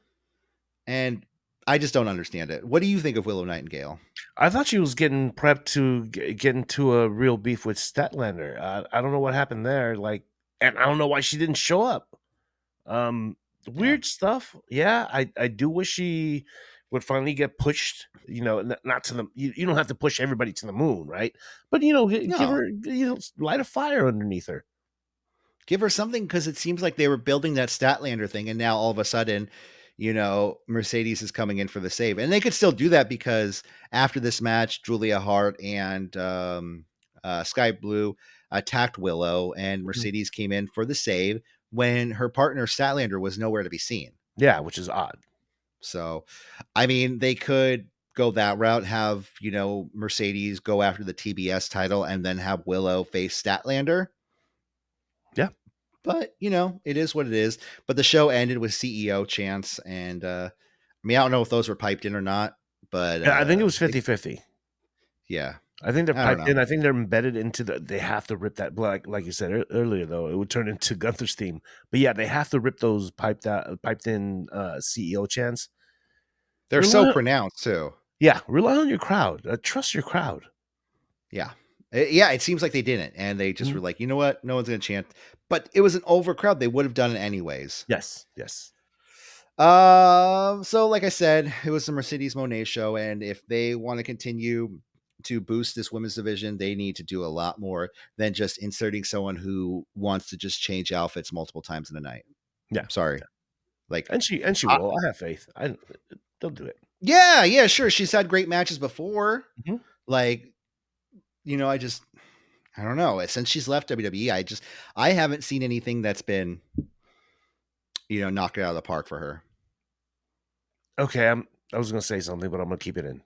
Speaker 1: and I just don't understand it. What do you think of Willow Nightingale?
Speaker 2: I thought she was getting prepped to get into a real beef with Statlander. I don't know what happened there. Like, and I don't know why she didn't show up.
Speaker 1: Yeah.
Speaker 2: Weird stuff. Yeah, I do wish she would finally get pushed. Not to the. You don't have to push everybody to the moon, right? But give
Speaker 1: No.
Speaker 2: her light a fire underneath her.
Speaker 1: Give her something, because it seems like they were building that Statlander thing, and now all of a sudden, Mercedes is coming in for the save, and they could still do that because after this match, Julia Hart and Sky Blue attacked Willow, and
Speaker 2: Mhm.
Speaker 1: Mercedes came in for the save when her partner Statlander was nowhere to be seen.
Speaker 2: Yeah, which is odd.
Speaker 1: So, I mean, they could go that route, have Mercedes go after the TBS title, and then have Willow face Statlander.
Speaker 2: Yeah.
Speaker 1: But it is what it is. But the show ended with CEO chants, and I mean, I don't know if those were piped in or not, but
Speaker 2: Yeah, I think it was 50-50.
Speaker 1: yeah,
Speaker 2: I think they're
Speaker 1: I don't
Speaker 2: piped
Speaker 1: know.
Speaker 2: in. I think they're embedded into they have to rip that like you said earlier though. It would turn into Gunther's theme. But yeah, they have to rip those piped in CEO chants.
Speaker 1: They're so
Speaker 2: Rely,
Speaker 1: pronounced too.
Speaker 2: yeah, rely on your crowd. Trust your crowd.
Speaker 1: Yeah. Yeah, it seems like they didn't, and they just were like, you know what? No one's gonna chant. But it was an over crowd. They would have done it anyways.
Speaker 2: Yes, yes.
Speaker 1: So like I said, it was the Mercedes Moné show, and if they want to continue to boost this women's division, they need to do a lot more than just inserting someone who wants to just change outfits multiple times in a night.
Speaker 2: Yeah.
Speaker 1: Sorry. Like,
Speaker 2: And she will. I have faith. They'll do it.
Speaker 1: yeah, sure. She's had great matches before.
Speaker 2: Mhm.
Speaker 1: Like, I don't know. Since she's left WWE, I haven't seen anything that's been, knocked it out of the park for her.
Speaker 2: Okay, I was gonna say something, but I'm gonna keep it in.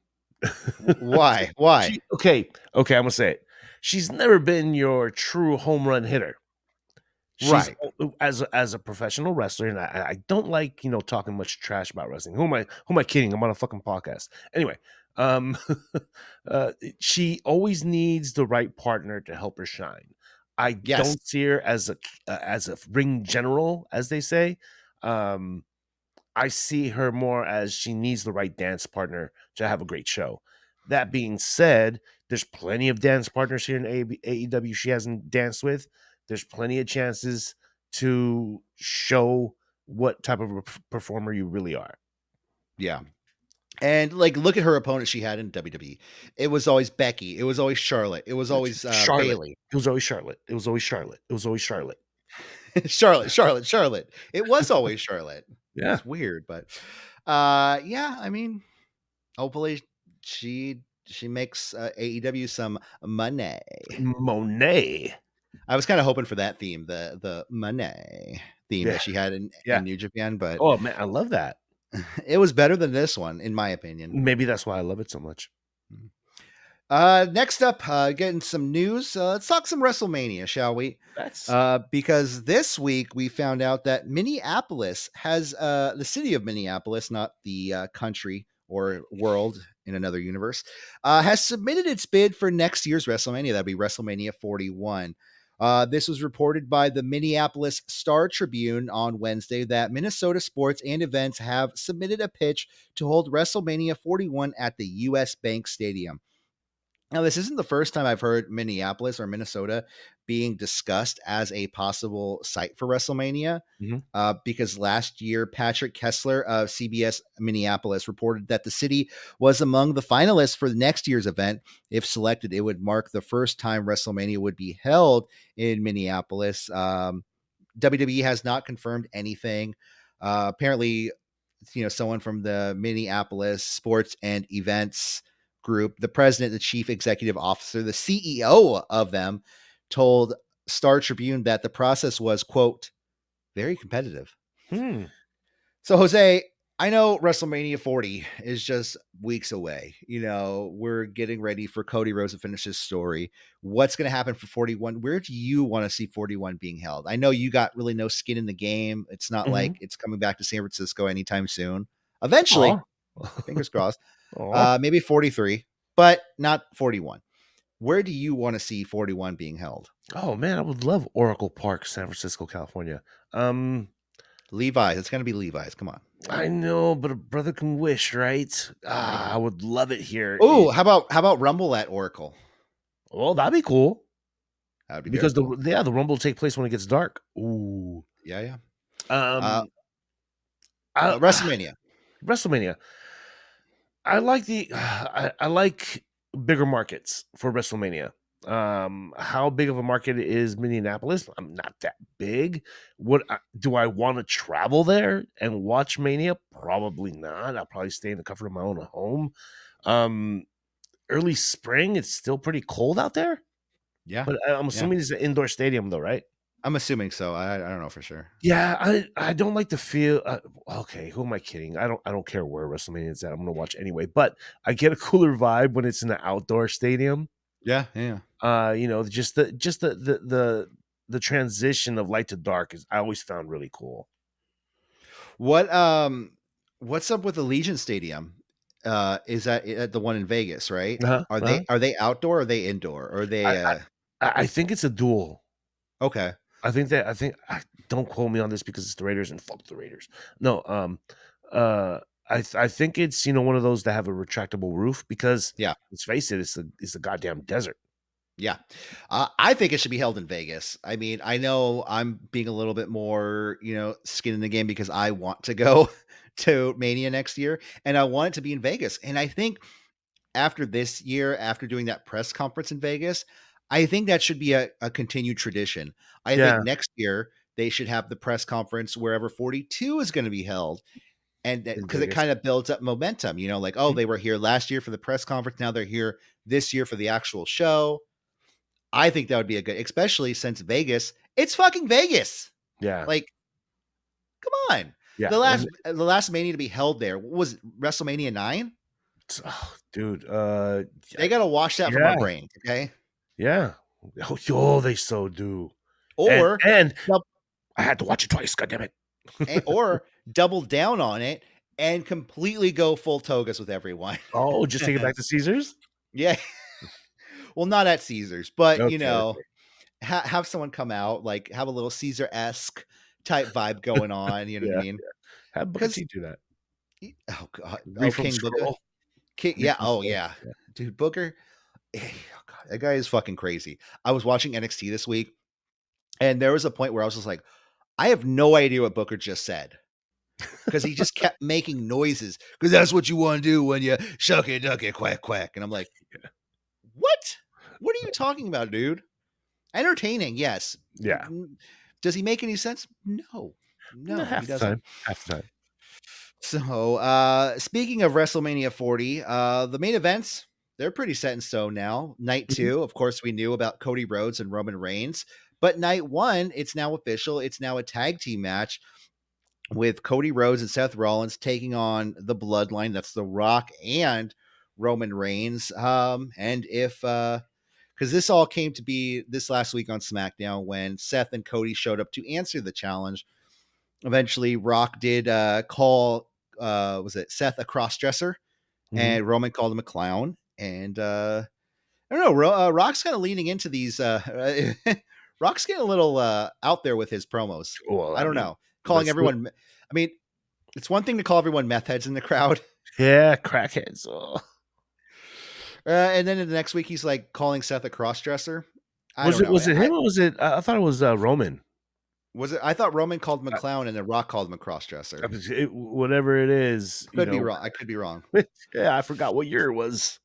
Speaker 1: Why? Why?
Speaker 2: Okay, I'm gonna say it. She's never been your true home run hitter. She's
Speaker 1: Right.
Speaker 2: as a professional wrestler, and I don't like talking much trash about wrestling. Who am I kidding? I'm on a fucking podcast. Anyway, um, uh, she always needs the right partner to help her shine. I
Speaker 1: Yes.
Speaker 2: don't see her as a ring general, as they say. Um, I see her more as she needs the right dance partner to have a great show. That being said, there's plenty of dance partners here in AEW she hasn't danced with. There's plenty of chances to show what type of performer you really are.
Speaker 1: Yeah. And like, look at her opponent she had in WWE. It was always Becky. It was always Charlotte. It was always
Speaker 2: Charlotte.
Speaker 1: Bailey.
Speaker 2: It was always Charlotte. It was always Charlotte. It was always Charlotte.
Speaker 1: Charlotte. It was always Charlotte.
Speaker 2: Yeah.
Speaker 1: It's weird, but yeah, I mean, hopefully she makes AEW some money.
Speaker 2: Monet.
Speaker 1: I was kind of hoping for that theme, the money theme
Speaker 2: Yeah.
Speaker 1: that she had
Speaker 2: Yeah.
Speaker 1: in New Japan, but
Speaker 2: Oh man, I love that.
Speaker 1: it was better than this one, in my opinion.
Speaker 2: Maybe that's why I love it so much.
Speaker 1: Next up, getting some news. Let's talk some WrestleMania, shall we?
Speaker 2: That's
Speaker 1: Because this week we found out that Minneapolis has the city of Minneapolis, not the country or world in another universe, has submitted its bid for next year's WrestleMania. That'd be WrestleMania 41. This was reported by the Minneapolis Star Tribune on Wednesday that Minnesota Sports and Events have submitted a pitch to hold WrestleMania 41 at the US Bank Stadium. Now, this isn't the first time I've heard Minneapolis or Minnesota being discussed as a possible site for WrestleMania.
Speaker 2: Mhm.
Speaker 1: Because last year, Patrick Kessler of CBS Minneapolis reported that the city was among the finalists for next year's event. If selected, it would mark the first time WrestleMania would be held in Minneapolis. WWE has not confirmed anything. Apparently, someone from the Minneapolis Sports and Events Group, the president, the chief executive officer, the CEO of them, told Star Tribune that the process was, quote, very competitive.
Speaker 2: Hmm.
Speaker 1: So, Jose, I know WrestleMania 40 is just weeks away. We're getting ready for Cody Rhodes to finish his story. What's going to happen for 41? Where do you want to see 41 being held? I know you got really no skin in the game. It's not like
Speaker 2: Mhm.
Speaker 1: it's coming back to San Francisco anytime soon. Eventually,
Speaker 2: Aw.
Speaker 1: fingers crossed.
Speaker 2: Aw.
Speaker 1: Maybe 43, but not 41. Where do you want to see 41 being held?
Speaker 2: Oh man, I would love Oracle Park, San Francisco, California.
Speaker 1: Levi's. It's going to be Levi's. Come on.
Speaker 2: I know, but a brother can wish, right? I would love it here.
Speaker 1: Oh, how about Rumble at Oracle?
Speaker 2: Well, that'd be cool
Speaker 1: That would be very
Speaker 2: because
Speaker 1: cool.
Speaker 2: the Rumble will take place when it gets dark. Ooh.
Speaker 1: Yeah, yeah.
Speaker 2: Um, I,
Speaker 1: WrestleMania.
Speaker 2: WrestleMania. I like I like bigger markets for WrestleMania. How big of a market is Minneapolis? I'm not that big. Do I want to travel there and watch Mania? Probably not. I'll probably stay in the comfort of my own home. Early spring, it's still pretty cold out there,
Speaker 1: Yeah,
Speaker 2: but I'm
Speaker 1: yeah.
Speaker 2: assuming it's an indoor stadium though, right?
Speaker 1: I'm assuming so. I don't know for sure.
Speaker 2: Yeah, I don't like the feel. Okay, who am I kidding? I don't care where WrestleMania is at. I'm gonna watch anyway. But I get a cooler vibe when it's in an outdoor stadium.
Speaker 1: Yeah, yeah.
Speaker 2: Just the transition of light to dark is I always found really cool.
Speaker 1: What's up with Allegiant Stadium? Is that at the one in Vegas, right?
Speaker 2: Uh-huh,
Speaker 1: Are
Speaker 2: uh-huh.
Speaker 1: they outdoor or are they indoor? Or are
Speaker 2: I,
Speaker 1: they
Speaker 2: I I think it's a duel.
Speaker 1: okay.
Speaker 2: Don't quote me on this because it's the Raiders and fuck the Raiders. No, uh, I think it's one of those that have a retractable roof because
Speaker 1: Yeah.
Speaker 2: let's face it, it's a goddamn desert.
Speaker 1: Yeah. I think it should be held in Vegas. I mean, I know I'm being a little bit more, skin in the game because I want to go to Mania next year and I want it to be in Vegas. And I think after this year, after doing that press conference in Vegas, I think that should be a continued tradition. I think
Speaker 2: Yeah,
Speaker 1: next year they should have the press conference wherever 42 is going to be held. And
Speaker 2: in
Speaker 1: because it
Speaker 2: Vegas.
Speaker 1: kind of builds up momentum, like, oh,
Speaker 2: Mhm.
Speaker 1: they were here last year for the press conference. Now they're here this year for the actual show. I think that would be a good, especially since Vegas, it's fucking Vegas.
Speaker 2: Yeah.
Speaker 1: Like, come on.
Speaker 2: Yeah.
Speaker 1: The last Mania to be held there was WrestleMania 9.
Speaker 2: Oh, dude.
Speaker 1: They got to wash that from our
Speaker 2: Yeah.
Speaker 1: brains, okay?
Speaker 2: Yeah. Oh, they so do. And
Speaker 1: Or
Speaker 2: and
Speaker 1: dou-
Speaker 2: I had to watch it twice. God damn it.
Speaker 1: or double down on it and completely go full togas with everyone.
Speaker 2: Oh, just take it back to Caesars?
Speaker 1: Yeah. Well, not at Caesars, but
Speaker 2: Okay.
Speaker 1: have someone come out, like have a little Caesar-esque type vibe going on. You know what I
Speaker 2: Yeah.
Speaker 1: mean?
Speaker 2: Have Booker
Speaker 1: Because
Speaker 2: T do that.
Speaker 1: oh god,
Speaker 2: Read
Speaker 1: oh
Speaker 2: from
Speaker 1: King Booker,
Speaker 2: scroll.
Speaker 1: King,
Speaker 2: Read
Speaker 1: yeah,
Speaker 2: from
Speaker 1: oh
Speaker 2: scroll.
Speaker 1: yeah,
Speaker 2: Yeah.
Speaker 1: dude, Booker. Oh god, that guy is fucking crazy. I was watching NXT this week, and there was a point where I was just like, I have no idea what Booker just said because he just kept making noises because that's what you want to do when you shuck it, duck it, quack quack, and I'm like, what? What are you talking about, dude? Entertaining, yes.
Speaker 2: Yeah.
Speaker 1: Does he make any sense? No,
Speaker 2: No,
Speaker 1: no, he
Speaker 2: half the
Speaker 1: doesn't.
Speaker 2: time. Half the time.
Speaker 1: So, speaking of WrestleMania 40, the main events, they're pretty set in stone now. Night
Speaker 2: Mhm.
Speaker 1: two, of course, we knew about Cody Rhodes and Roman Reigns, but night one, it's now official. It's now a tag team match with Cody Rhodes and Seth Rollins taking on the Bloodline. That's The Rock and Roman Reigns. And if because this all came to be this last week on SmackDown when Seth and Cody showed up to answer the challenge. Eventually, Rock did call was it Seth a crossdresser,
Speaker 2: Mhm.
Speaker 1: and Roman called him a clown. And I don't know, Rock's kind of leaning into these. Rock's getting a little out there with his promos.
Speaker 2: Well,
Speaker 1: I
Speaker 2: I
Speaker 1: don't
Speaker 2: mean,
Speaker 1: know, calling
Speaker 2: let's
Speaker 1: everyone. I mean, it's one thing to call everyone meth heads in the crowd,
Speaker 2: yeah, crackheads. Oh.
Speaker 1: and then in the next week he's like calling Seth a crossdresser. I
Speaker 2: Was
Speaker 1: don't
Speaker 2: it
Speaker 1: know.
Speaker 2: was it him or was it I thought it was Roman.
Speaker 1: Was it? I thought Roman called him a
Speaker 2: I,
Speaker 1: clown and then Rock called him a crossdresser.
Speaker 2: Whatever it is,
Speaker 1: Could be wrong. I could be wrong.
Speaker 2: yeah, I forgot what year it was.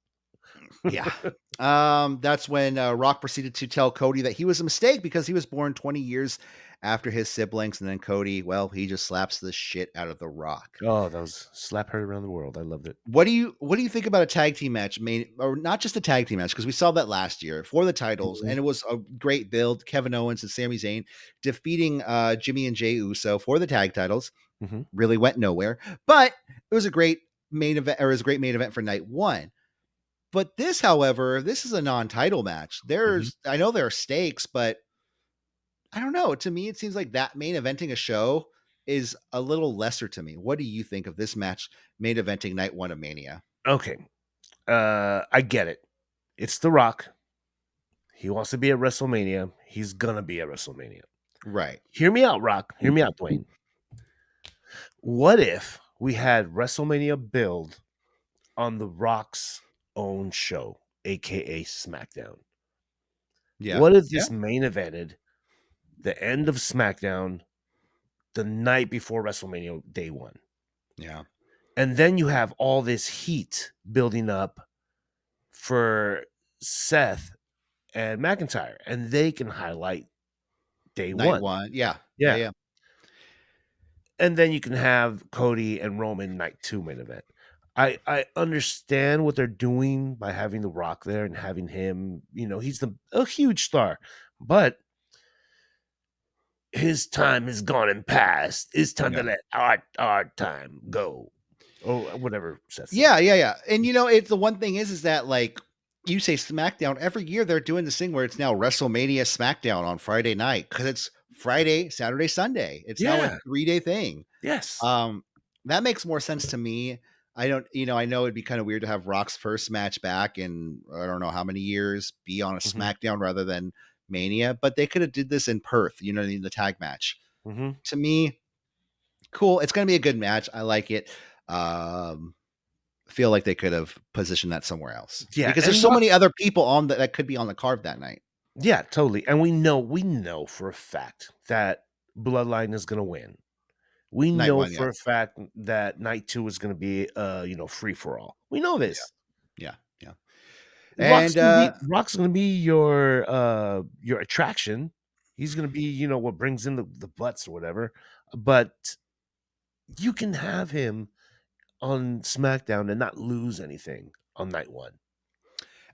Speaker 1: Yeah. That's when Rock proceeded to tell Cody that he was a mistake because he was born 20 years after his siblings. And then Cody, well, he just slaps the shit out of the Rock.
Speaker 2: Oh, that was slap heard around the world. I loved it.
Speaker 1: What do you think about a tag team match or not just a tag team match? Because we saw that last year for the titles,
Speaker 2: Mhm.
Speaker 1: and it was a great build. Kevin Owens and Sami Zayn defeating Jimmy and Jey Uso for the tag titles.
Speaker 2: Mhm.
Speaker 1: Really went nowhere, but it was a great main event, or it was a great main event for night one. But this, however, this is a non-title match.
Speaker 2: Mhm.
Speaker 1: I know there are stakes, but I don't know. To me, it seems like that main eventing a show is a little lesser to me. What do you think of this match main eventing night one of Mania?
Speaker 2: Okay. I get it. It's The Rock. He wants to be at WrestleMania. He's gonna be at WrestleMania.
Speaker 1: Right.
Speaker 2: Hear me out, Rock. Hear me out, Dwayne. What if we had WrestleMania build on The Rock's own show, aka SmackDown?
Speaker 1: Yeah.
Speaker 2: What if
Speaker 1: Yeah.
Speaker 2: this main evented the end of SmackDown the night before WrestleMania day one?
Speaker 1: Yeah.
Speaker 2: And then you have all this heat building up for Seth and McIntyre, and they can highlight day
Speaker 1: Night
Speaker 2: one.
Speaker 1: one. Yeah. Yeah.
Speaker 2: Yeah.
Speaker 1: Yeah.
Speaker 2: And then you can have Cody and Roman night two main event. I understand what they're doing by having The Rock there and having him, he's a huge star, but his time is gone and past. It's time to
Speaker 1: Yeah.
Speaker 2: let our time go. Or whatever Seth said.
Speaker 1: Yeah. Yeah. Yeah. And it's the one thing is that like you say SmackDown every year they're doing this thing where it's now WrestleMania SmackDown on Friday night because it's Friday, Saturday, Sunday. It's now a
Speaker 2: Yeah.
Speaker 1: 3-day thing.
Speaker 2: Yes.
Speaker 1: That makes more sense to me. I don't, I know it'd be kind of weird to have Rock's first match back in I don't know how many years be on a
Speaker 2: Mhm.
Speaker 1: SmackDown rather than Mania, but they could have did this in Perth, in the tag match.
Speaker 2: Mhm.
Speaker 1: To me, cool. It's going to be a good match. I like it. Feel like they could have positioned that somewhere else
Speaker 2: Yeah,
Speaker 1: because there's
Speaker 2: and
Speaker 1: so
Speaker 2: Rock
Speaker 1: many other people on that could be on the card that night.
Speaker 2: yeah, totally. And we know for a fact that Bloodline is gonna win. We
Speaker 1: Night
Speaker 2: know
Speaker 1: one,
Speaker 2: for a
Speaker 1: yes.
Speaker 2: fact that night two is gonna be free for all. We know
Speaker 1: Yeah.
Speaker 2: this.
Speaker 1: Yeah. Yeah.
Speaker 2: Rock's
Speaker 1: And
Speaker 2: gonna be Rock's gonna be your attraction. He's gonna be, what brings in the butts or whatever. But you can have him on SmackDown and not lose anything on night one.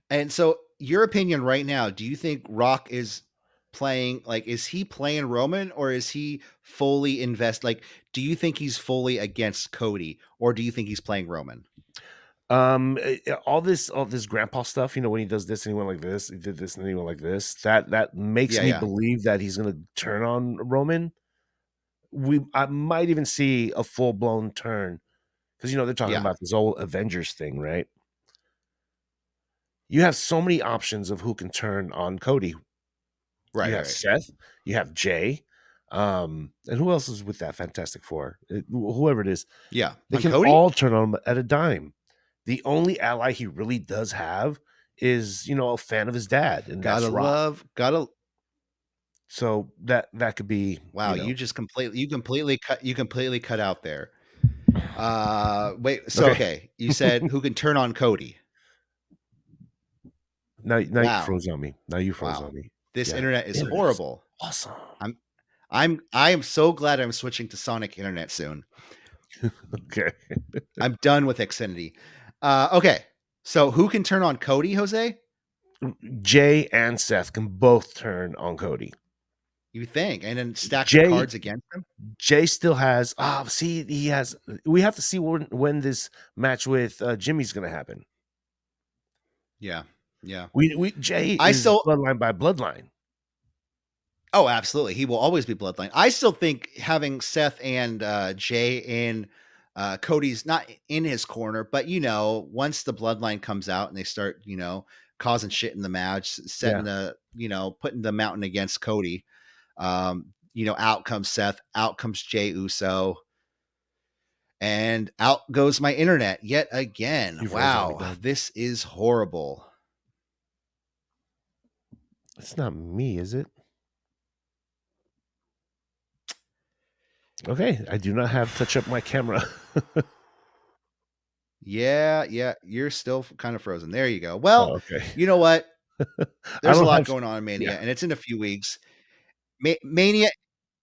Speaker 1: And so your opinion right now, do you think Rock is playing, like, is he playing Roman, or is he fully like, do you think he's fully against Cody, or do you think he's playing Roman?
Speaker 2: All this grandpa stuff, when he does this and he went like this, he did this and then he went like this, that makes
Speaker 1: Yeah,
Speaker 2: me
Speaker 1: yeah.
Speaker 2: believe that he's gonna turn on Roman. I might even see a full-blown turn because they're talking
Speaker 1: Yeah.
Speaker 2: about this whole Avengers thing, right? You have so many options of who can turn on Cody.
Speaker 1: Right,
Speaker 2: You
Speaker 1: right,
Speaker 2: have
Speaker 1: right.
Speaker 2: Seth, you have Jay, and who else is with that Fantastic Four? Whoever it is,
Speaker 1: Yeah.
Speaker 2: they
Speaker 1: On
Speaker 2: can
Speaker 1: Cody?
Speaker 2: all turn on him at a dime. The only ally he really does have is, a fan of his dad, and that's
Speaker 1: Gotta
Speaker 2: Rock.
Speaker 1: love, gotta
Speaker 2: So that could be,
Speaker 1: wow, you completely cut out there. Wait, so
Speaker 2: okay.
Speaker 1: okay, you said who can turn on Cody?
Speaker 2: Now you
Speaker 1: Wow.
Speaker 2: froze on me. Now you froze
Speaker 1: Wow.
Speaker 2: on me.
Speaker 1: This
Speaker 2: Yeah,
Speaker 1: internet is
Speaker 2: internet is
Speaker 1: horrible.
Speaker 2: awesome.
Speaker 1: I'm I am so glad I'm switching to Sonic internet soon.
Speaker 2: Okay.
Speaker 1: I'm done with Xfinity. Okay. So who can turn on Cody, Jose?
Speaker 2: Jay and Seth can both turn on Cody.
Speaker 1: You think, and then stack the
Speaker 2: Jay
Speaker 1: cards against him?
Speaker 2: Jay still has see, he has we have to see when this match with Jimmy's gonna happen.
Speaker 1: Yeah. Yeah.
Speaker 2: We Jay
Speaker 1: I
Speaker 2: is
Speaker 1: still
Speaker 2: bloodline by bloodline.
Speaker 1: Oh, absolutely. He will always be bloodline. I still think having Seth and Jay in Cody's not in his corner, but once the bloodline comes out and they start, causing shit in the match, setting
Speaker 2: Yeah,
Speaker 1: the, putting the mountain against Cody. Out comes Seth, out comes Jay Uso, and out goes my internet yet again.
Speaker 2: you froze on me,
Speaker 1: Wow,
Speaker 2: dog.
Speaker 1: this is horrible.
Speaker 2: It's not me, is it? Okay, I do not have touch up my camera.
Speaker 1: Yeah, yeah, you're still kind of frozen. There you go. Well,
Speaker 2: Oh, okay.
Speaker 1: you know what?
Speaker 2: I
Speaker 1: There's a
Speaker 2: don't
Speaker 1: lot
Speaker 2: have.
Speaker 1: going on in
Speaker 2: Yeah,
Speaker 1: Mania, and it's in a few weeks. Mania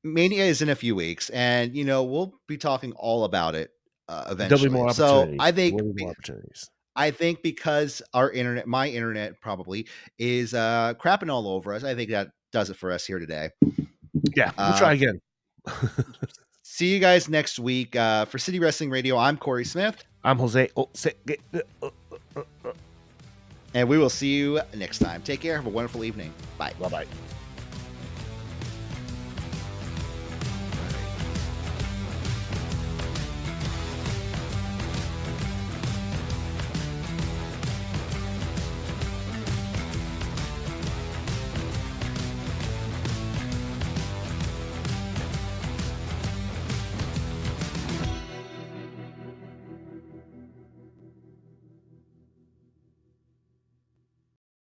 Speaker 1: is in a few weeks, and we'll be talking all about it
Speaker 2: there'll be more
Speaker 1: eventually. So
Speaker 2: opportunities. There will be more opportunities.
Speaker 1: I think because my internet probably is crapping all over us. I think that does it for us here today.
Speaker 2: Yeah, we'll
Speaker 1: Uh,
Speaker 2: try again.
Speaker 1: See you guys next week for City Wrestling Radio. I'm Corey Smith,
Speaker 2: I'm Jose.
Speaker 1: and we will see you next time. Take care. Have a wonderful evening. Bye.
Speaker 2: Bye bye.